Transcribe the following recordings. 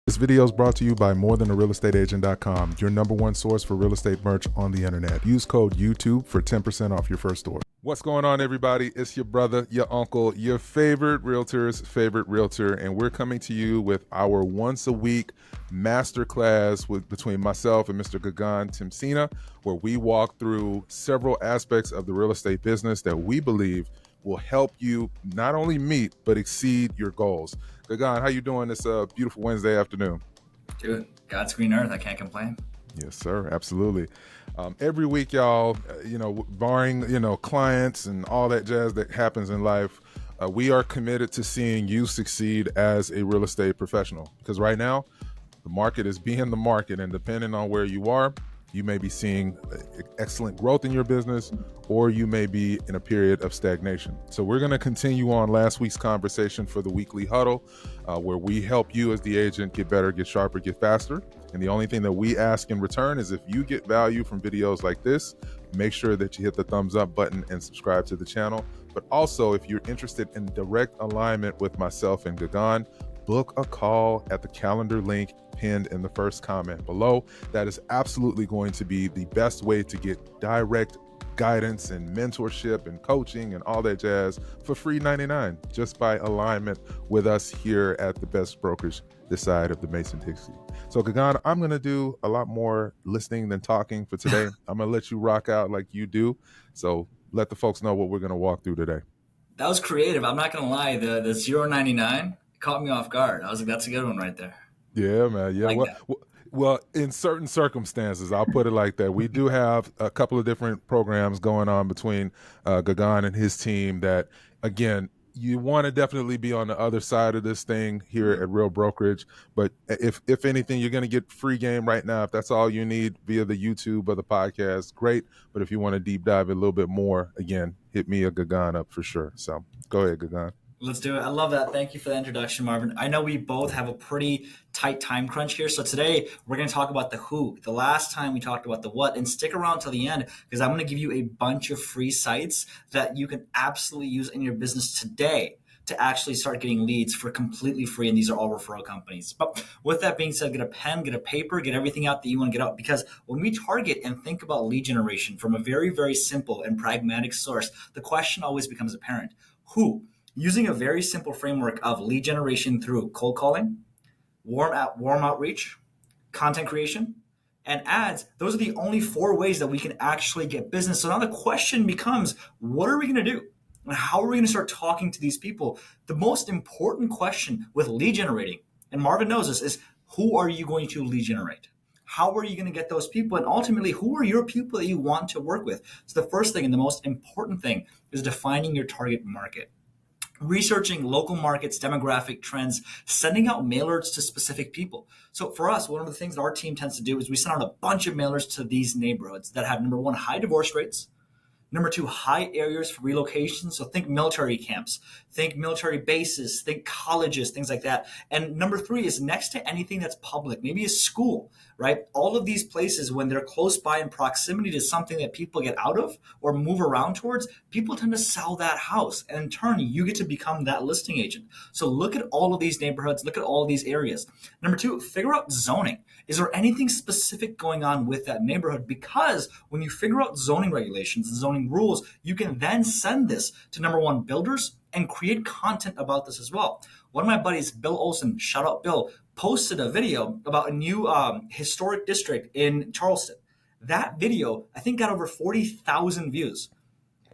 This video is brought to you by morethanrealestateagent.com, your number one source for real estate merch on the internet. Use code YouTube for 10% off your first order. What's going on, everybody? It's your brother, your uncle, your favorite realtor's favorite realtor, and we're coming to you with our once a week masterclass between myself and Mr. Gagan Timsina, where we walk through several aspects of the real estate business that we believe will help you not only meet but exceed your goals. Gagan, how you doing this beautiful Wednesday afternoon? Dude, God's green earth. I can't complain. Yes, sir. Absolutely. Every week, y'all, barring, clients and all that jazz that happens in life, we are committed to seeing you succeed as a real estate professional. Because right now, the market is being the market, and depending on where you are, you may be seeing excellent growth in your business, or you may be in a period of stagnation. So we're going to continue on last week's conversation for the weekly huddle, where we help you as the agent get better, get sharper, get faster. And the only thing that we ask in return is if you get value from videos like this, make sure that you hit the thumbs up button and subscribe to the channel. But also, if you're interested in direct alignment with myself and Gagan, book a call at the calendar link pinned in the first comment below. That is absolutely going to be the best way to get direct guidance and mentorship and coaching and all that jazz for free 99, just by alignment with us here at the best brokerage this side of the Mason-Dixie. So Gagan, I'm going to do a lot more listening than talking for today. I'm going to let you rock out like you do. So let the folks know what we're going to walk through today. That was creative. I'm not going to lie. The $0.99 caught me off guard. I was like, that's a good one right there. Yeah, man. Yeah. Well, in certain circumstances, I'll put it like that. We do have a couple of different programs going on between Gagan and his team that, again, you want to definitely be on the other side of this thing here at Real Brokerage. But if anything, you're going to get free game right now. If that's all you need via the YouTube or the podcast, great. But if you want to deep dive a little bit more, again, hit me a Gagan up for sure. So go ahead, Gagan. Let's do it. I love that. Thank you for the introduction, Marvin. I know we both have a pretty tight time crunch here. So today we're going to talk about the who. The last time we talked about the what, and stick around till the end because I'm going to give you a bunch of free sites that you can absolutely use in your business today to actually start getting leads for completely free. And these are all referral companies. But with that being said, get a pen, get a paper, get everything out that you want to get out. Because when we target and think about lead generation from a very, very simple and pragmatic source, the question always becomes apparent. Who? Using a very simple framework of lead generation through cold calling, warm outreach, content creation, and ads, those are the only 4 ways that we can actually get business. So now the question becomes, what are we going to do? And how are we going to start talking to these people? The most important question with lead generating, and Marvin knows this, is who are you going to lead generate? How are you going to get those people? And ultimately, who are your people that you want to work with? So the first thing and the most important thing is defining your target market. Researching local markets, demographic trends, sending out mailers to specific people. So for us, one of the things that our team tends to do is we send out a bunch of mailers to these neighborhoods that have, number one, high divorce rates. Number 2, high areas for relocation. So think military camps, think military bases, think colleges, things like that. And number 3 is next to anything that's public, maybe a school, right? All of these places, when they're close by in proximity to something that people get out of or move around towards, people tend to sell that house. And in turn, you get to become that listing agent. So look at all of these neighborhoods, look at all of these areas. Number 2, figure out zoning. Is there anything specific going on with that neighborhood? Because when you figure out zoning regulations and zoning rules, you can then send this to number 1, builders, and create content about this as well. One of my buddies, Bill Olson, shout out Bill, posted a video about a new historic district in Charleston. That video, I think, got over 40,000 views.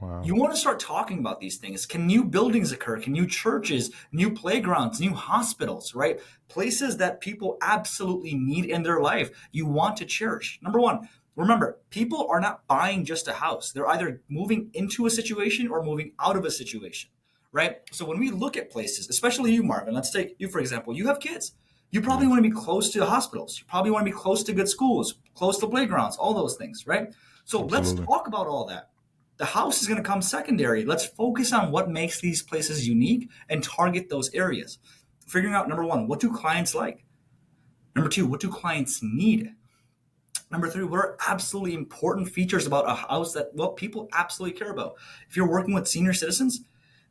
Wow. You want to start talking about these things. Can new buildings occur? Can new churches, new playgrounds, new hospitals, right? Places that people absolutely need in their life, you want to cherish. Number 1, remember, people are not buying just a house. They're either moving into a situation or moving out of a situation, right? So when we look at places, especially you, Marvin, let's take you, for example, you have kids. You probably want to be close to hospitals. You probably want to be close to good schools, close to playgrounds, all those things, right? So Absolutely. Let's talk about all that. The house is going to come secondary. Let's focus on what makes these places unique and target those areas. Figuring out, number 1, what do clients like? Number 2, what do clients need? Number 3, what are absolutely important features about a house that, well, people absolutely care about? If you're working with senior citizens,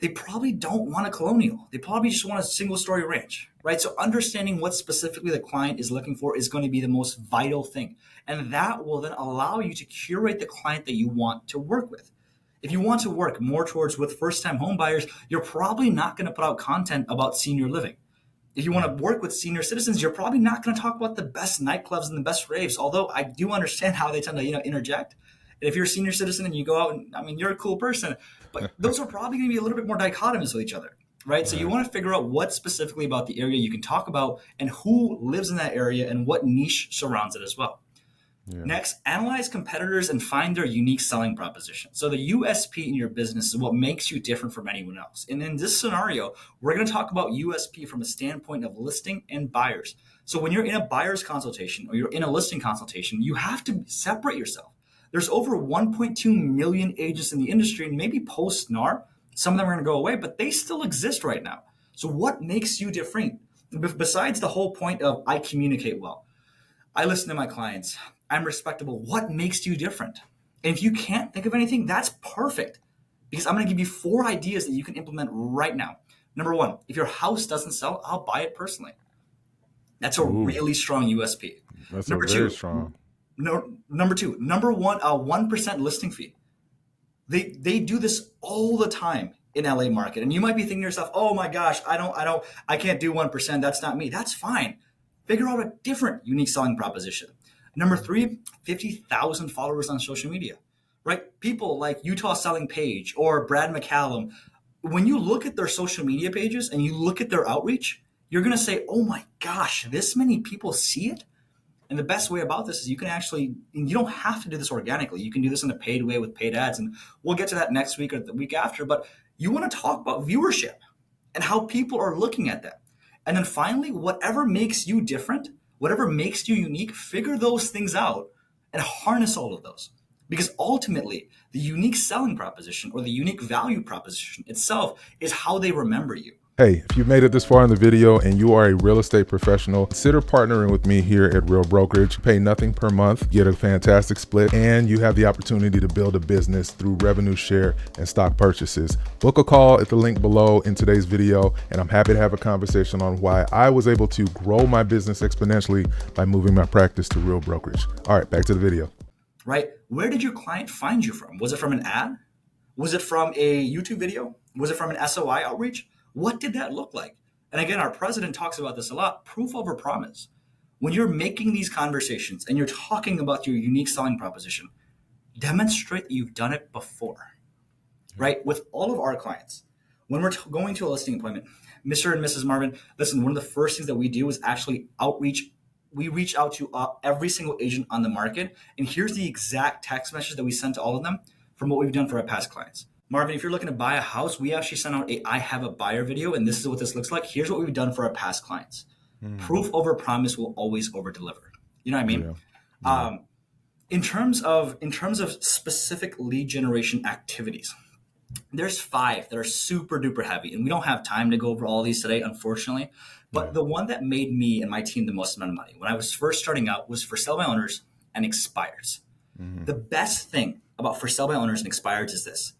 they probably don't want a colonial. They probably just want a single story ranch, right? So understanding what specifically the client is looking for is going to be the most vital thing. And that will then allow you to curate the client that you want to work with. If you want to work more towards with first time home buyers, you're probably not going to put out content about senior living. If you want to work with senior citizens, you're probably not going to talk about the best nightclubs and the best raves. Although I do understand how they tend to, interject. And if you're a senior citizen and you go out, and I mean, you're a cool person, but those are probably going to be a little bit more dichotomous with each other, right? So you Right. want to figure out what specifically about the area you can talk about and who lives in that area and what niche surrounds it as well. Yeah. Next, analyze competitors and find their unique selling proposition. So the USP in your business is what makes you different from anyone else. And in this scenario, we're going to talk about USP from a standpoint of listing and buyers. So when you're in a buyer's consultation or you're in a listing consultation, you have to separate yourself. There's over 1.2 million agents in the industry, and maybe post NAR, some of them are going to go away, but they still exist right now. So what makes you different? Besides the whole point of I communicate well, I listen to my clients. I'm respectable. What makes you different? And if you can't think of anything, that's perfect because I'm going to give you 4 ideas that you can implement right now. Number 1, if your house doesn't sell, I'll buy it personally. That's a Ooh, really strong USP. that's a Number very 2, strong. no, number 2, number 1, a 1% listing fee. They do this all the time in LA market. And you might be thinking to yourself, "Oh my gosh, I can't do 1%. That's not me." That's fine. Figure out a different unique selling proposition. Number 3, 50,000 followers on social media. Right? People like Utah Selling Page or Brad McCallum, when you look at their social media pages and you look at their outreach, you're going to say, "Oh my gosh, this many people see it?" And the best way about this is you can actually, you don't have to do this organically. You can do this in a paid way with paid ads. And we'll get to that next week or the week after. But you want to talk about viewership and how people are looking at that. And then finally, whatever makes you different, whatever makes you unique, figure those things out and harness all of those. Because ultimately, the unique selling proposition or the unique value proposition itself is how they remember you. Hey, if you've made it this far in the video and you are a real estate professional, consider partnering with me here at Real Brokerage. Pay nothing per month, get a fantastic split, and you have the opportunity to build a business through revenue share and stock purchases. Book a call at the link below in today's video, and I'm happy to have a conversation on why I was able to grow my business exponentially by moving my practice to Real Brokerage. All right, back to the video. Right? Where did your client find you from? Was it from an ad? Was it from a YouTube video? Was it from an SOI outreach? What did that look like? And again, our president talks about this a lot, proof over promise. When you're making these conversations and you're talking about your unique selling proposition, demonstrate that you've done it before, right? With all of our clients, when we're going to a listing appointment, Mr. and Mrs. Marvin, listen, one of the first things that we do is actually outreach. We reach out to every single agent on the market. And here's the exact text message that we send to all of them from what we've done for our past clients. Marvin, if you're looking to buy a house, we actually sent out a I have a buyer video, and this is what this looks like. Here's what we've done for our past clients. Proof over promise will always over deliver. You know what I mean? Yeah. Yeah. In terms of specific lead generation activities, there's 5 that are super duper heavy, and we don't have time to go over all these today, unfortunately. But Yeah. the one that made me and my team the most amount of money when I was first starting out was for sale by owners and expires. The best thing about for sale by owners and expires is this: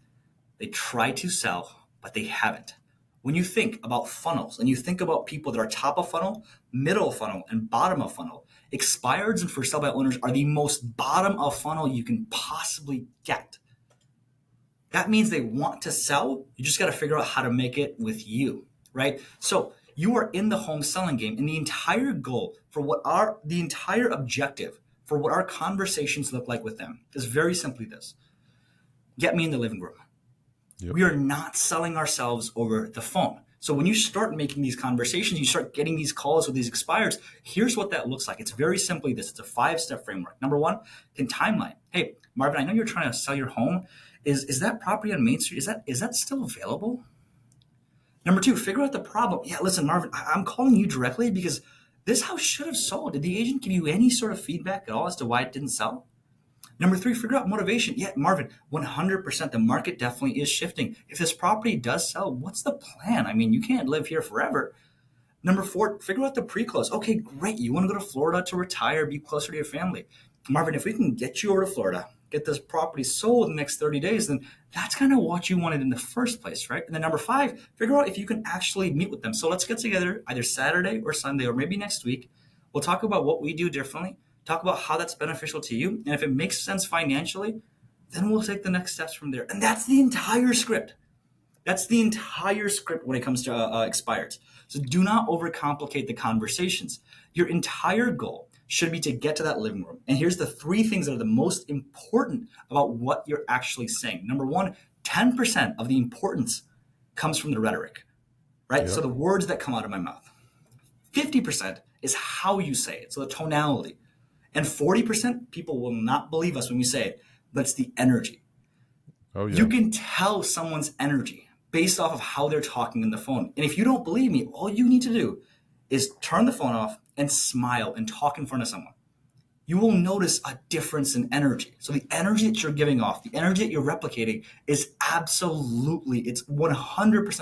they try to sell, but they haven't. When you think about funnels and you think about people that are top of funnel, middle of funnel, and bottom of funnel, expireds and for sale by owners are the most bottom of funnel you can possibly get. That means they want to sell. You just got to figure out how to make it with you, right? So you are in the home selling game, and the entire goal for the entire objective for what our conversations look like with them is very simply this: get me in the living room. Yep. We are not selling ourselves over the phone. So when you start making these conversations, you start getting these calls with these expires. Here's what that looks like. It's very simply this. It's a 5-step framework. Number 1, in timeline. Hey, Marvin, I know you're trying to sell your home. Is that property on Main Street? Is that still available? Number 2, figure out the problem. Yeah, listen, Marvin, I'm calling you directly because this house should have sold. Did the agent give you any sort of feedback at all as to why it didn't sell? Number 3, figure out motivation. Yeah, Marvin, 100%. The market definitely is shifting. If this property does sell, what's the plan? I mean, you can't live here forever. Number 4, figure out the pre-close. Okay, great. You want to go to Florida to retire, be closer to your family. Marvin, if we can get you over to Florida, get this property sold in the next 30 days, then that's kind of what you wanted in the first place, right? And then number five, figure out if you can actually meet with them. So let's get together either Saturday or Sunday or maybe next week. We'll talk about what we do differently, talk about how that's beneficial to you. And if it makes sense financially, then we'll take the next steps from there. And that's the entire script. That's the entire script when it comes to expireds. So do not overcomplicate the conversations. Your entire goal should be to get to that living room. And here's the three things that are the most important about what you're actually saying. Number one, 10% of the importance comes from the rhetoric, right? Yep. So the words that come out of my mouth. 50% is how you say it, so the tonality. And 40%, people will not believe us when we say it, but it's the energy. Oh You yeah. can tell someone's energy based off of how they're talking on the phone. And if you don't believe me, all you need to do is turn the phone off and smile and talk in front of someone. You will notice a difference in energy. So the energy that you're giving off, the energy that you're replicating is absolutely, it's 100%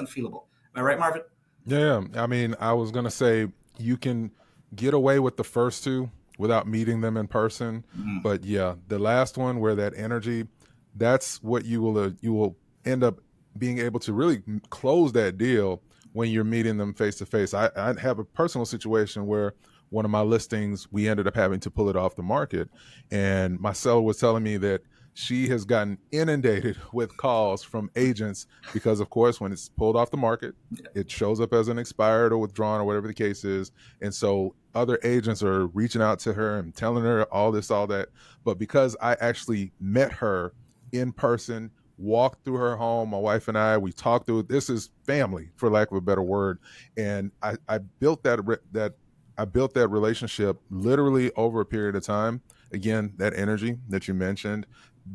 feelable. Am I right, Marvin? Yeah, I mean, I was gonna say you can get away with the first two without meeting them in person, Mhm. but yeah, the last one where that energy, that's what you will end up being able to really close that deal when you're meeting them face to face. I have a personal situation where one of my listings we ended up having to pull it off the market, and my seller was telling me that she has gotten inundated with calls from agents because, of course, when it's pulled off the market, it shows up as an expired or withdrawn or whatever the case is. And so other agents are reaching out to her and telling her all this, all that. But because I actually met her in person, walked through her home, my wife and I, we talked through it. This is family, for lack of a better word. And I built I built that relationship literally over a period of time. Again, that energy that you mentioned,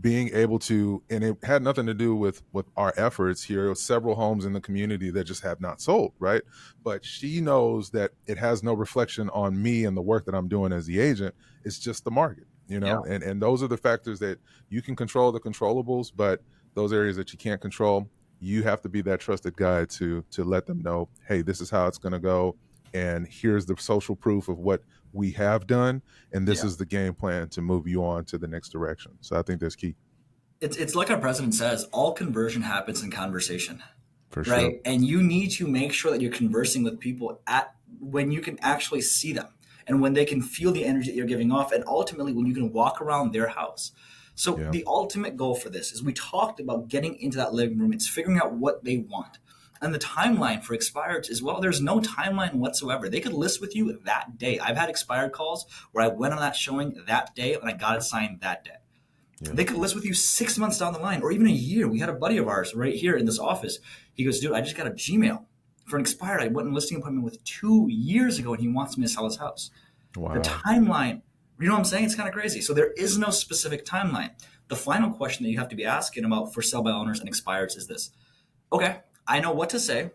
being able to, and it had nothing to do with our efforts here. It was several homes in the community that just have not sold, right? But she knows that it has no reflection on me and the work that I'm doing as the agent. It's just the market, Yeah. and those are the factors that you can control, the controllables, but those areas that you can't control, you have to be that trusted guide to let them know, hey, this is how it's going to go, and here's the social proof of what we have done, and this Yeah. is the game plan to move you on to the next direction. So I think that's key. It's like our president says, all conversion happens in conversation, For sure. right? And you need to make sure that you're conversing with people at when you can actually see them and when they can feel the energy that you're giving off, and ultimately when you can walk around their house. So Yeah. the ultimate goal for this is we talked about getting into that living room. It's figuring out what they want. And the timeline for expireds is, well, there's no timeline whatsoever. They could list with you that day. I've had expired calls where I went on that showing that day and I got it signed that day. Yeah. They could list with you 6 months down the line or even a year. We had a buddy of ours right here in this office. He goes, dude, I just got a Gmail for an expired. I went on a listing appointment with 2 years ago and he wants me to sell his house. The Wow. timeline, you know what I'm saying? It's kind of crazy. So there is no specific timeline. The final question that you have to be asking about for sell by owners and expireds is this. Okay, I know what to say.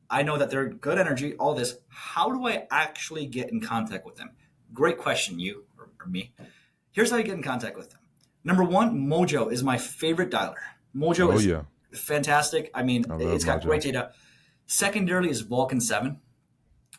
I know that they're good energy, all this. How do I actually get in contact with them? Great question, you or me. Here's how you get in contact with them. Number one, Mojo is my favorite dialer. Mojo Oh is yeah. fantastic. I mean, I love it's got great Mojo. data. Secondarily is Vulcan 7.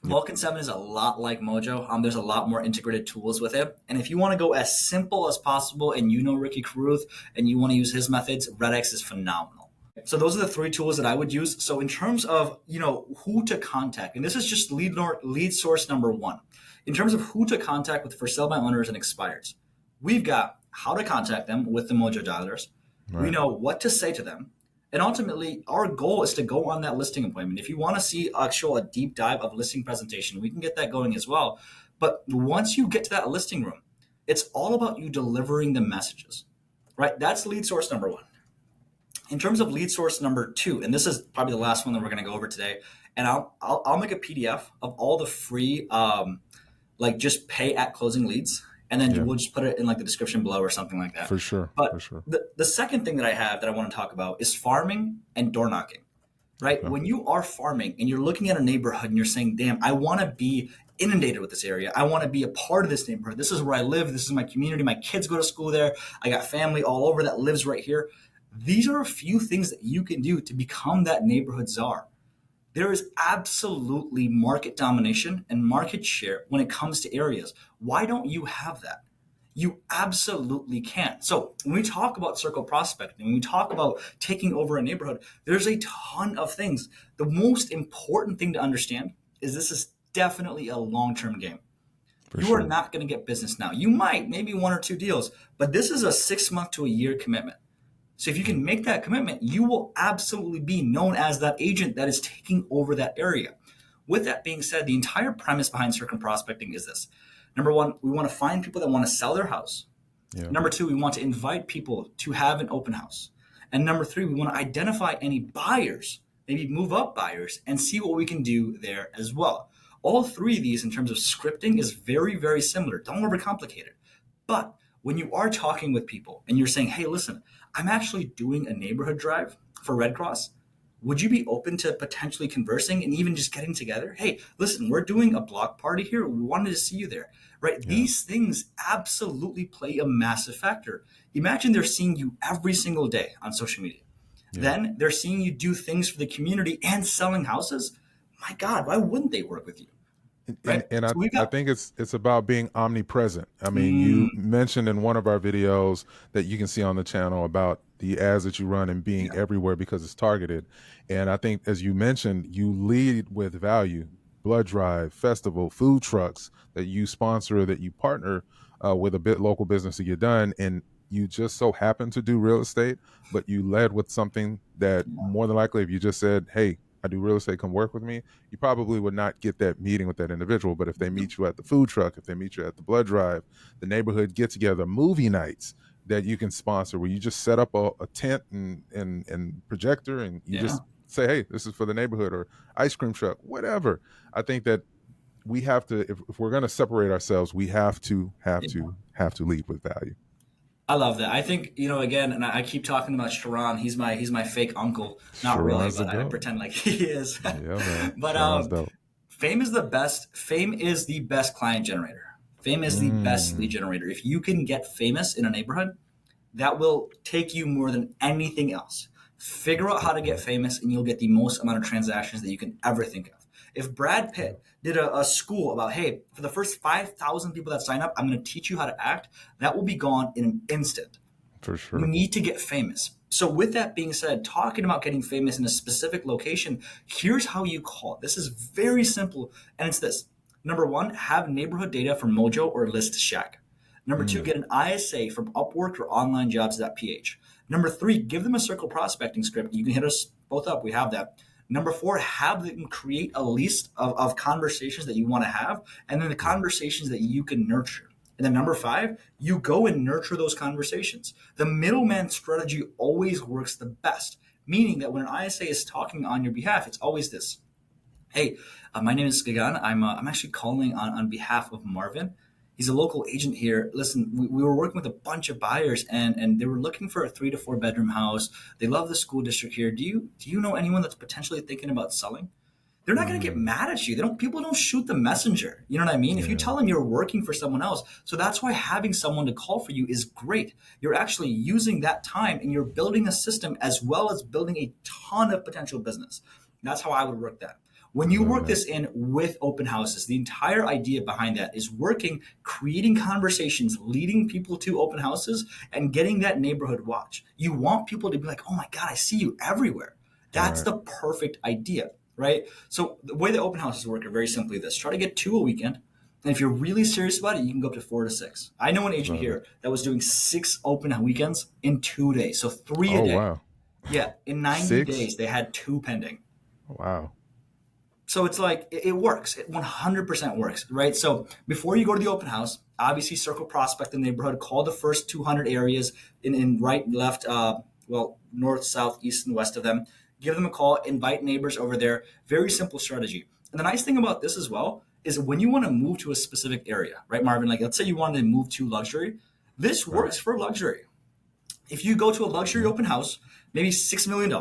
Yep. Vulcan 7 is a lot like Mojo. There's a lot more integrated tools with it. And if you want to go as simple as possible and you know Ricky Caruth and you want to use his methods, RedX is phenomenal. So those are the three tools that I would use. So in terms of, who to contact, and this is just lead source number one. In terms of who to contact with for sell by owners and expireds, we've got how to contact them with the Mojo dialers. We Right. know what to say to them. And ultimately, our goal is to go on that listing appointment. If you want to see a deep dive of listing presentation, we can get that going as well. But once you get to that listing room, it's all about you delivering the messages, right? That's lead source number one. In terms of lead source number two, and this is probably the last one that we're going to go over today, and I'll make a PDF of all the free like just pay at closing leads, and then Yeah. we'll just put it in like the description below or something like that. For sure. For But sure. the second thing that I have that I want to talk about is farming and door knocking, right? Okay. When you are farming and you're looking at a neighborhood and you're saying, damn, I want to be inundated with this area. I want to be a part of this neighborhood. This is where I live. This is my community. My kids go to school there. I got family all over that lives right here. These are a few things that you can do to become that neighborhood czar. There is absolutely market domination and market share when it comes to areas. Why don't you have that? You absolutely can. So when we talk about circle prospecting, when we talk about taking over a neighborhood, there's a ton of things. The most important thing to understand is this is definitely a long-term game. For You are sure. not going to get business now. You might, maybe one or two deals, but this is a 6 month to a year commitment. So if you Mm. can make that commitment, you will absolutely be known as that agent that is taking over that area. With that being said, the entire premise behind circle prospecting is this. Number one, we want to find people that want to sell their house. Yeah. Number two, we want to invite people to have an open house. And number three, we want to identify any buyers, maybe move up buyers, and see what we can do there as well. All three of these, in terms of scripting, is very, very similar. Don't overcomplicate it. But when you are talking with people and you're saying, hey, listen, I'm actually doing a neighborhood drive for Red Cross. Would you be open to potentially conversing and even just getting together? Hey, listen, we're doing a block party here. We wanted to see you there, right? Yeah. These things absolutely play a massive factor. Imagine they're seeing you every single day on social media. Yeah. Then they're seeing you do things for the community and selling houses. My God, why wouldn't they work with you, And, right? and I, So we I got, think it's about being omnipresent. I mean, you mm, mentioned in one of our videos that you can see on the channel about the ads that you run and being yeah, everywhere because it's targeted. And I think, as you mentioned, you lead with value, blood drive, festival, food trucks that you sponsor, that you partner with a bit local business to get done. And you just so happen to do real estate, but you led with something that more than likely, if you just said, hey, I do real estate, come work with me, you probably would not get that meeting with that individual. But if they meet you at the food truck, if they meet you at the blood drive, the neighborhood get together, movie nights that you can sponsor, where you just set up a tent and projector, and you yeah, just say, hey, this is for the neighborhood, or ice cream truck, whatever. I think that we have to, if we're going to separate ourselves, we yeah. have to lead with value. I love that. I think, again, and I keep talking about Sharon. He's my fake uncle. Not really, Sharon's the but I goat. pretend like he is. Yeah, man. But Sharon's dope. fame is the best. Fame is the best client generator. Fame is the best lead Mm, generator. If you can get famous in a neighborhood, that will take you more than anything else. Figure that's a out how good to get point. famous, and you'll get the most amount of transactions that you can ever think of. If Brad Yeah, Pitt did a school about, hey, for the first 5,000 people that sign up, I'm going to teach you how to act, that will be gone in an instant. for You sure. need to get famous. So, with that being said, talking about getting famous in a specific location, here's how you call it. This is very simple, and it's this. Number one, have neighborhood data from Mojo or List Shack. Number two, Mm, get an ISA from Upwork or onlinejobs.ph. Number three, give them a circle prospecting script. You can hit us both up. We have that. Number four, have them create a list of conversations that you want to have, and then the yeah, conversations that you can nurture. And then number five, you go and nurture those conversations. The middleman strategy always works the best, meaning that when an ISA is talking on your behalf, it's always this. Hey, my name is Gagan. I'm actually calling on behalf of Marvin. He's a local agent here. Listen, we were working with a bunch of buyers, and they were looking for a 3 to 4 bedroom house. They love the school district here. Do you know anyone that's potentially thinking about selling? They're not going to get mm, mad at you. They don't. People don't shoot the messenger. You know what I mean? If you yeah, tell them you're working for someone else, so that's why having someone to call for you is great. You're actually using that time and you're building a system as well as building a ton of potential business. That's how I would work that. When I you love work that. this in with open houses, the entire idea behind that is working, creating conversations, leading people to open houses, and getting that neighborhood watch. You want people to be like, oh my God, I see you everywhere. That's Right. the perfect idea, right? So the way the open houses work are very simply this: try to get two a weekend. And if you're really serious about it, you can go up to 4 to 6. I know an agent Love it. here that was doing 6 open weekends in 2 days. So three a Oh day. wow. Yeah. In 90 Six? days, they had two pending. Wow. So it's like it works. It 100% works, right? So before you go to the open house, obviously circle prospect the neighborhood, call the first 200 areas in right, left, north, south, east, and west of them. Give them a call, invite neighbors over there. Very simple strategy. And the nice thing about this as well is when you want to move to a specific area, right, Marvin? Like let's say you wanted to move to luxury. This Right. works for luxury. If you go to a luxury Yeah. open house, maybe $6 million,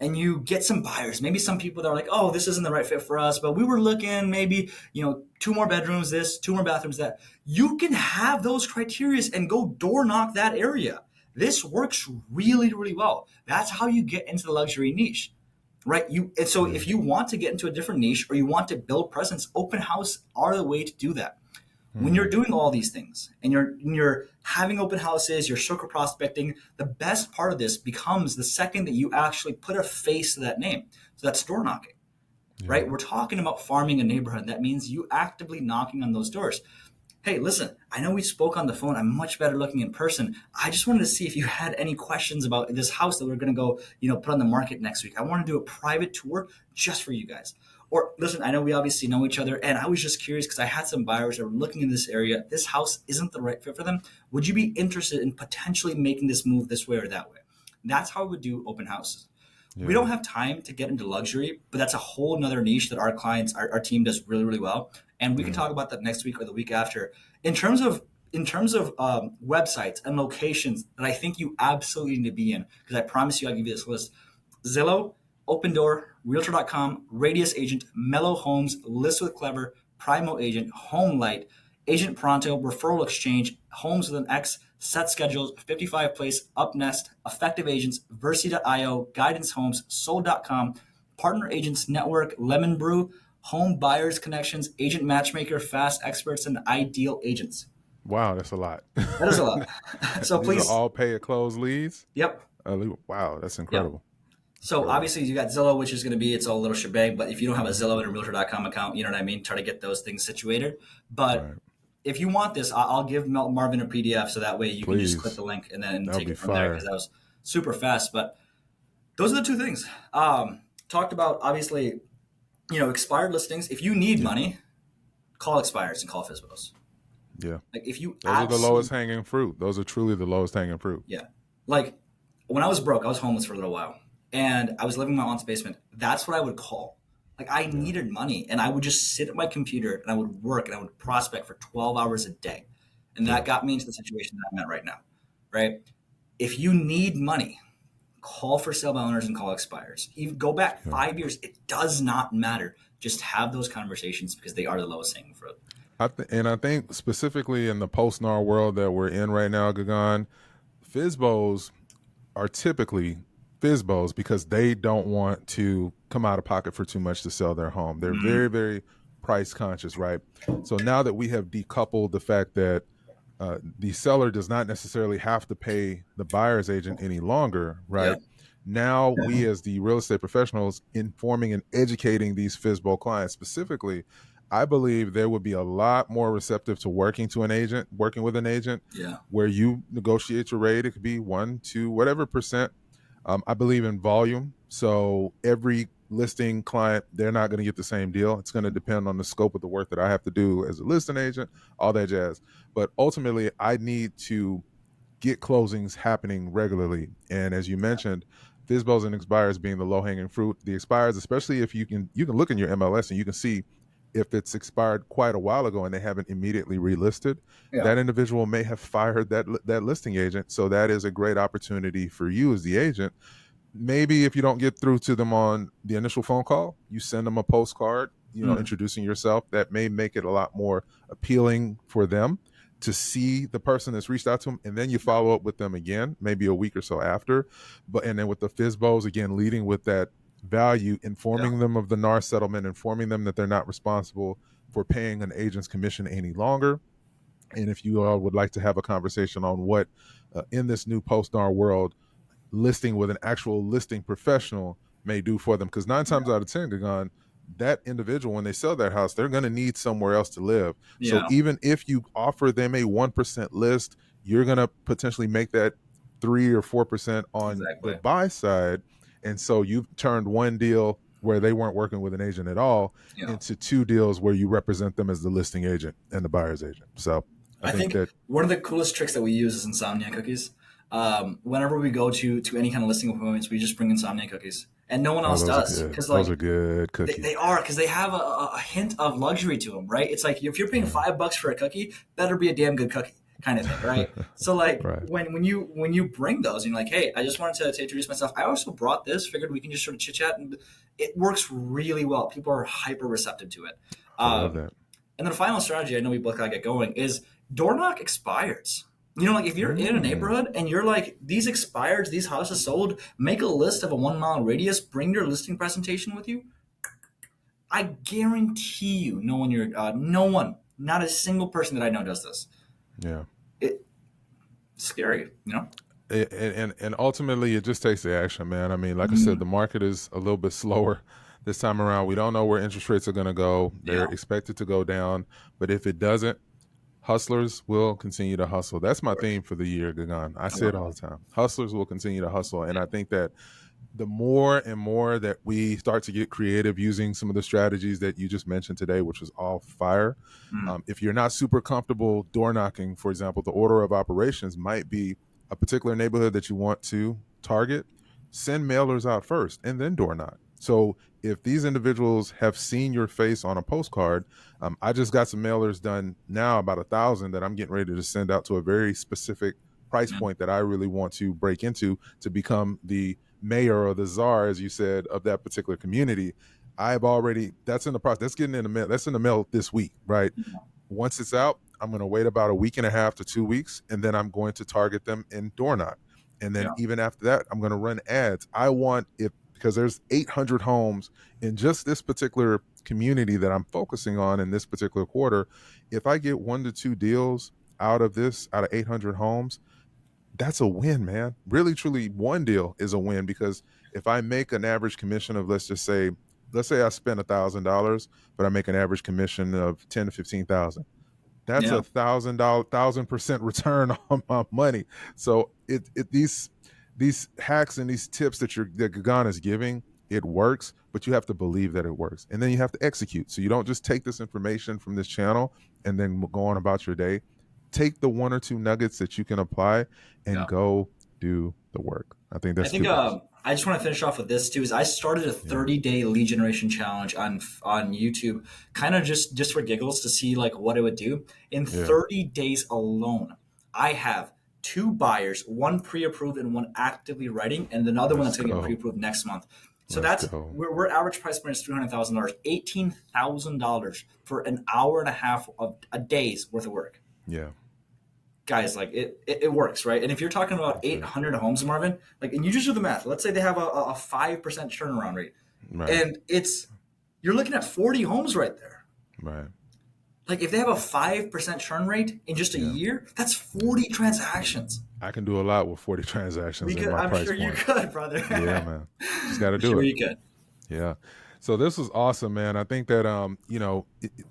and you get some buyers, maybe some people that are like, oh, this isn't the right fit for us, but we were looking maybe, two more bedrooms, this, two more bathrooms, that. You can have those criterias and go door knock that area. This works really, really well. That's how you get into the luxury niche, right? And so Yeah. if you want to get into a different niche or you want to build presence, open house are the way to do that. When you're doing all these things and you're having open houses, you're circle prospecting, the best part of this becomes the second that you actually put a face to that name. So that's door knocking, Yeah. right? We're talking about farming a neighborhood. That means you actively knocking on those doors. Hey, listen, I know we spoke on the phone. I'm much better looking in person. I just wanted to see if you had any questions about this house that we're going to go, put on the market next week. I want to do a private tour just for you guys. Or listen, I know we obviously know each other, and I was just curious because I had some buyers that were looking in this area. This house isn't the right fit for them. Would you be interested in potentially making this move this way or that way? That's how we would do open houses. We Yeah. don't have time to get into luxury, but that's a whole nother niche that our clients, our team does really, really well. And we can Yeah. talk about that next week or the week after. In terms of websites and locations that I think you absolutely need to be in, because I promise you I'll give you this list. Zillow, Open Door, Realtor.com, Radius Agent, Mellow Homes, List with Clever, Primo Agent, Homelight, Agent Pronto, Referral Exchange, Homes with an X, Set Schedules, 55 Place, Upnest, Effective Agents, Versi.io, Guidance Homes, Sold.com, Partner Agents Network, Lemon Brew, Home Buyers Connections, Agent Matchmaker, Fast Experts, and Ideal Agents. Wow, that's a lot. That is a lot. So These are please, all pay at close leads. yep, Wow, that's yep. incredible. So Incredible. obviously you got Zillow, which is going to be its own little shebang. But if you don't have a Zillow and a Realtor.com account, you know what I mean. Try to get those things situated. But Right. if you want this, I'll give Marvin a PDF so that way you can just click Please. the link and then That would take be it from there because fire. that was super fast. But those are the two things. Talked about obviously, expired listings. If you need Yeah. money, call expires and call FISBOs. Yeah. Like if you Those are the lowest absolutely, hanging fruit. Those are truly the lowest hanging fruit. yeah. Like when I was broke, I was homeless for a little while and I was living in my aunt's basement. That's what I would call. Like I Yeah. needed money and I would just sit at my computer and I would work and I would prospect for 12 hours a day. And that Yeah. got me into the situation that I'm at right now, right? If you need money, call for sale by owners and call expires. Even go back Yeah. 5 years. It does not matter. Just have those conversations because they are the lowest hanging fruit. And I think specifically in the post NAR world that we're in right now, Gagan, FISBOs are typically FISBOs because they don't want to come out of pocket for too much to sell their home. They're Mm, very, very price conscious, right? So now that we have decoupled the fact that the seller does not necessarily have to pay the buyer's agent any longer, yeah, right? Now we as the real estate professionals informing and educating these FISBO clients specifically, I believe they would be a lot more receptive to working with an agent yeah, where you negotiate your rate. It could be 1, 2, whatever percent. I believe in volume. So every listing client, they're not going to get the same deal. It's going to depend on the scope of the work that I have to do as a listing agent, all that jazz. But ultimately, I need to get closings happening regularly. And as you mentioned, FISBOs and expires being the low hanging fruit. The expires, especially if you can look in your MLS and you can see if it's expired quite a while ago and they haven't immediately relisted, yeah, that individual may have fired that listing agent. So that is a great opportunity for you as the agent. Maybe if you don't get through to them on the initial phone call, you send them a postcard, mm, introducing yourself. That may make it a lot more appealing for them to see the person that's reached out to them, and then you yeah, follow up with them again, maybe a week or so after. And then with the FISBOs, again, leading with that value, yeah, informing them of the NAR settlement, informing them that they're not responsible for paying an agent's commission any longer. And if you all would like to have a conversation on what in this new post NAR world listing with an actual listing professional may do for them. Because nine times out of 10, Gagan, that individual, when they sell their house, they're going to need somewhere else to live. So yeah, even if you offer them a 1% list, you're going to potentially make that 3 or 4% on the exactly. buy side. And so you've turned one deal where they weren't working with an agent at all Yeah. into two deals where you represent them as the listing agent and the buyer's agent. So I I think think that one of the coolest tricks that we use is insomnia cookies. Whenever we go to any kind of listing appointments, we just bring insomnia cookies, and no one oh, else those are does good. because Those are like good they cookies. are because they have a hint of luxury to them, right? It's like if you're paying Yeah. $5 for a cookie, better be a damn good cookie, kind of thing, right? So like Right. when you bring those, and you're like, hey, I just wanted to introduce myself. I also brought this. Figured we can just sort of chit chat, and it works really well. People are hyper receptive to it. I love Um, that. and then the final strategy, I know we both gotta get going, is door knock expires. Like if you're in a Mm. neighborhood and you're like, these expires, these houses sold, make a list of a 1 mile radius, bring your listing presentation with you. I guarantee you, no one Not a single person that I know does this. Yeah. It's scary, you know? And ultimately it just takes the action, man. I mean, like I said, the Mm, market is a little bit slower this time around. We don't know where interest rates are going to go. They're yeah, expected to go down, but if it doesn't, hustlers will continue to hustle. That's of my course. theme for the year, Gagan. I I say love it all that. the time. Hustlers will continue to hustle, and Yeah. I think that the more and more that we start to get creative using some of the strategies that you just mentioned today, which was all fire. Mm, If you're not super comfortable door knocking, for example, the order of operations might be a particular neighborhood that you want to target. Send mailers out first and then door knock. So if these individuals have seen your face on a postcard, I just got some mailers done now, about 1,000 that I'm getting ready to send out to a very specific price yeah, point that I really want to break into to become the mayor or the czar, as you said, of that particular community. I've already, that's in the process. That's getting in the mail. That's in the mail this week, right? yeah, Once it's out, I'm going to wait about a week and a half to 2 weeks, and then I'm going to target them in door knock. And then yeah, even after that, I'm going to run ads. I want it because there's 800 homes in just this particular community that I'm focusing on in this particular quarter. If I get 1 to 2 deals out of 800 homes, that's a win, man. Really, truly, one deal is a win because if I make an average commission of, let's say I spend $1,000, but I make an average commission of 10 to 15,000. That's yeah. $1,000, 1,000% return on my money. So these hacks and these tips that Gagan is giving, it works, but you have to believe that it works, and then you have to execute. So you don't just take this information from this channel and then go on about your day. Take the 1 or 2 nuggets that you can apply and Yeah. go do the work. I think I that's think key. I just want to finish off with this too. Is I started a Yeah, 30-day lead generation challenge on YouTube, kind of just for giggles to see like what it would do. In yeah. 30 days alone, I have two buyers, one pre-approved and one actively writing, and another one Let's that's going to get go. pre-approved next month. So Let's that's go. we're average price point is $300,000, $18,000 for an hour and a half of a day's worth of work. Yeah, Guys, like it works, right? And if you're talking about that's it. 800 homes, Marvin, like, and you just do the math. Let's say they have a 5% turnaround rate, Right, and you're looking at 40 homes right there. right. Like, if they have a 5% churn rate in just a Yeah, year, that's yeah. 40 transactions. I can do a lot with 40 transactions in Because my I'm price sure you point. could, brother. Yeah, man. Just got to I'm do sure it. you could. Yeah. So this was awesome, man. I think that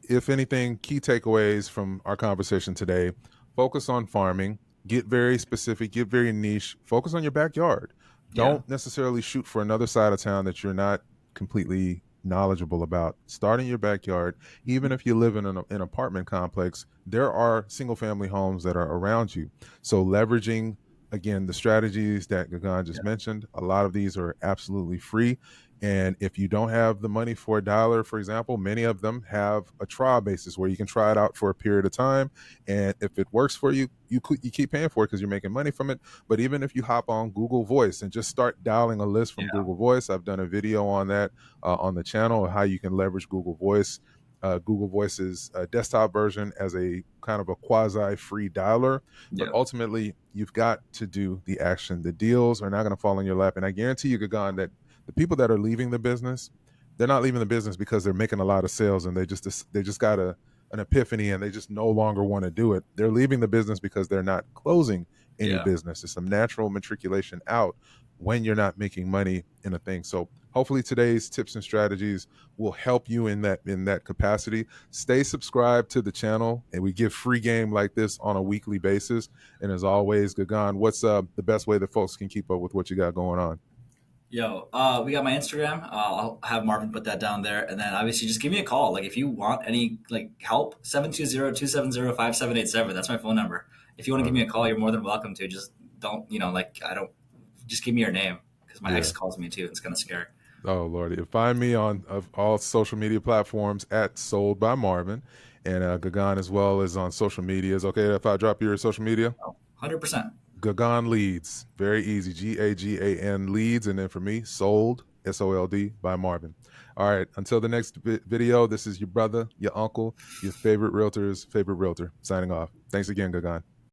if anything, key takeaways from our conversation today: focus on farming, get very specific, get very niche, focus on your backyard. Yeah, Don't necessarily shoot for another side of town that you're not completely knowledgeable about. Start in your backyard. Even if you live in an apartment complex, there are single family homes that are around you. So leveraging again the strategies that Gagan just yeah, mentioned, a lot of these are absolutely free. And if you don't have the money for $1, for example, many of them have a trial basis where you can try it out for a period of time. And if it works for you, you keep paying for it because you're making money from it. But even if you hop on Google Voice and just start dialing a list from yeah, Google Voice, I've done a video on that on the channel, how you can leverage Google Voice. Google Voice's desktop version as a kind of a quasi free dialer. But yeah, ultimately, you've got to do the action. The deals are not going to fall in your lap. And I guarantee you, Gagan, that the people that are leaving the business, they're not leaving the business because they're making a lot of sales and they just got an epiphany and they just no longer want to do it. They're leaving the business because they're not closing any yeah. business. It's some natural matriculation out when you're not making money in a thing. So hopefully today's tips and strategies will help you in that capacity. Stay subscribed to the channel, and we give free game like this on a weekly basis. And as always, Gagan, what's the best way that folks can keep up with what you got going on? Yo, we got my Instagram. I'll have Marvin put that down there, and then obviously just give me a call. Like, if you want any like help, 720-270-5787. That's my phone number. If you want to give Love me it. a call, you're more than welcome to. Just don't, like, I don't. Just give me your name because my ex Yeah. calls me too. It's kind of scary. Oh Lordy. Find me on of all social media platforms at Sold by Marvin. And Gagan as well is on social media. Is okay if I drop your social media? 100%. Gagan Leads. Very easy. Gagan Leads. And then for me, Sold, SOLD by Marvin. All right. Until the next video, this is your brother, your uncle, your favorite realtor's favorite realtor signing off. Thanks again, Gagan.